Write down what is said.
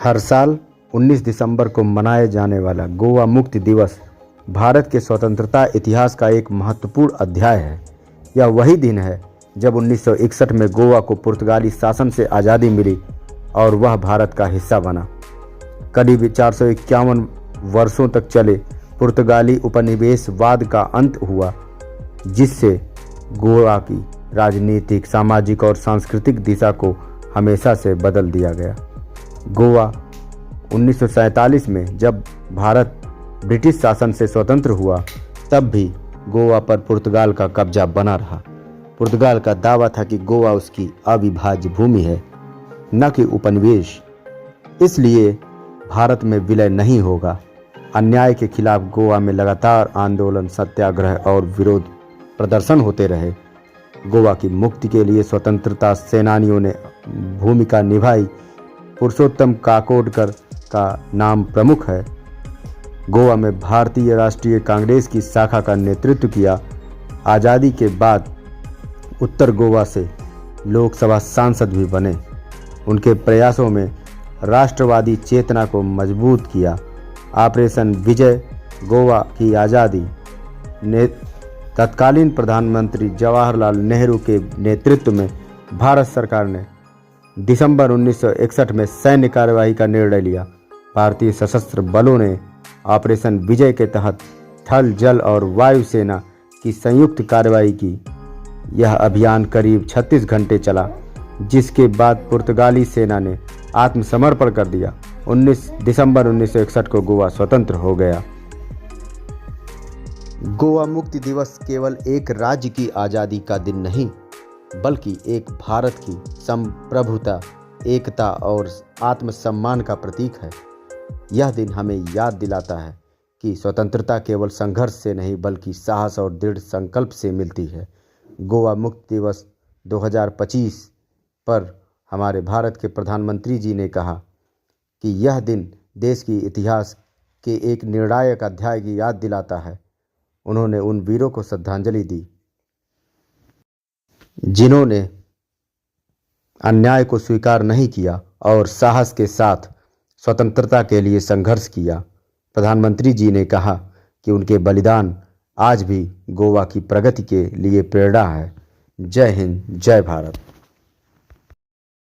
हर साल 19 दिसंबर को मनाया जाने वाला गोवा मुक्ति दिवस भारत के स्वतंत्रता इतिहास का एक महत्वपूर्ण अध्याय है। यह वही दिन है जब 1961 में गोवा को पुर्तगाली शासन से आज़ादी मिली और वह भारत का हिस्सा बना। करीब 451 वर्षों तक चले पुर्तगाली उपनिवेशवाद का अंत हुआ, जिससे गोवा की राजनीतिक, सामाजिक और सांस्कृतिक दिशा को हमेशा से बदल दिया गया। गोवा 1947 में जब भारत ब्रिटिश शासन से स्वतंत्र हुआ, तब भी गोवा पर पुर्तगाल का कब्जा बना रहा। पुर्तगाल का दावा था कि गोवा उसकी अविभाज्य भूमि है, न कि उपनिवेश, इसलिए भारत में विलय नहीं होगा। अन्याय के खिलाफ गोवा में लगातार आंदोलन, सत्याग्रह और विरोध प्रदर्शन होते रहे। गोवा की मुक्ति के लिए स्वतंत्रता सेनानियों ने भूमिका निभाई। पुरुषोत्तम काकोडकर का नाम प्रमुख है। गोवा में भारतीय राष्ट्रीय कांग्रेस की शाखा का नेतृत्व किया। आज़ादी के बाद उत्तर गोवा से लोकसभा सांसद भी बने। उनके प्रयासों में राष्ट्रवादी चेतना को मजबूत किया। ऑपरेशन विजय, गोवा की आज़ादी ने तत्कालीन प्रधानमंत्री जवाहरलाल नेहरू के नेतृत्व में भारत सरकार ने दिसंबर 1961 में सैन्य कार्यवाही का निर्णय लिया। भारतीय सशस्त्र बलों ने ऑपरेशन विजय के तहत थल, जल और वायु सेना की संयुक्त कार्रवाई की। यह अभियान करीब 36 घंटे चला, जिसके बाद पुर्तगाली सेना ने आत्मसमर्पण कर दिया। 19 दिसंबर 1961 को गोवा स्वतंत्र हो गया। गोवा मुक्ति दिवस केवल एक राज्य की आज़ादी का दिन नहीं, बल्कि एक भारत की संप्रभुता, एकता और आत्मसम्मान का प्रतीक है। यह दिन हमें याद दिलाता है कि स्वतंत्रता केवल संघर्ष से नहीं, बल्कि साहस और दृढ़ संकल्प से मिलती है। गोवा मुक्ति दिवस 2025 पर हमारे भारत के प्रधानमंत्री जी ने कहा कि यह दिन देश की इतिहास के एक निर्णायक अध्याय की याद दिलाता है। उन्होंने उन वीरों को श्रद्धांजलि दी जिन्होंने अन्याय को स्वीकार नहीं किया और साहस के साथ स्वतंत्रता के लिए संघर्ष किया। प्रधानमंत्री जी ने कहा कि उनके बलिदान आज भी गोवा की प्रगति के लिए प्रेरणा है। जय हिंद, जय भारत।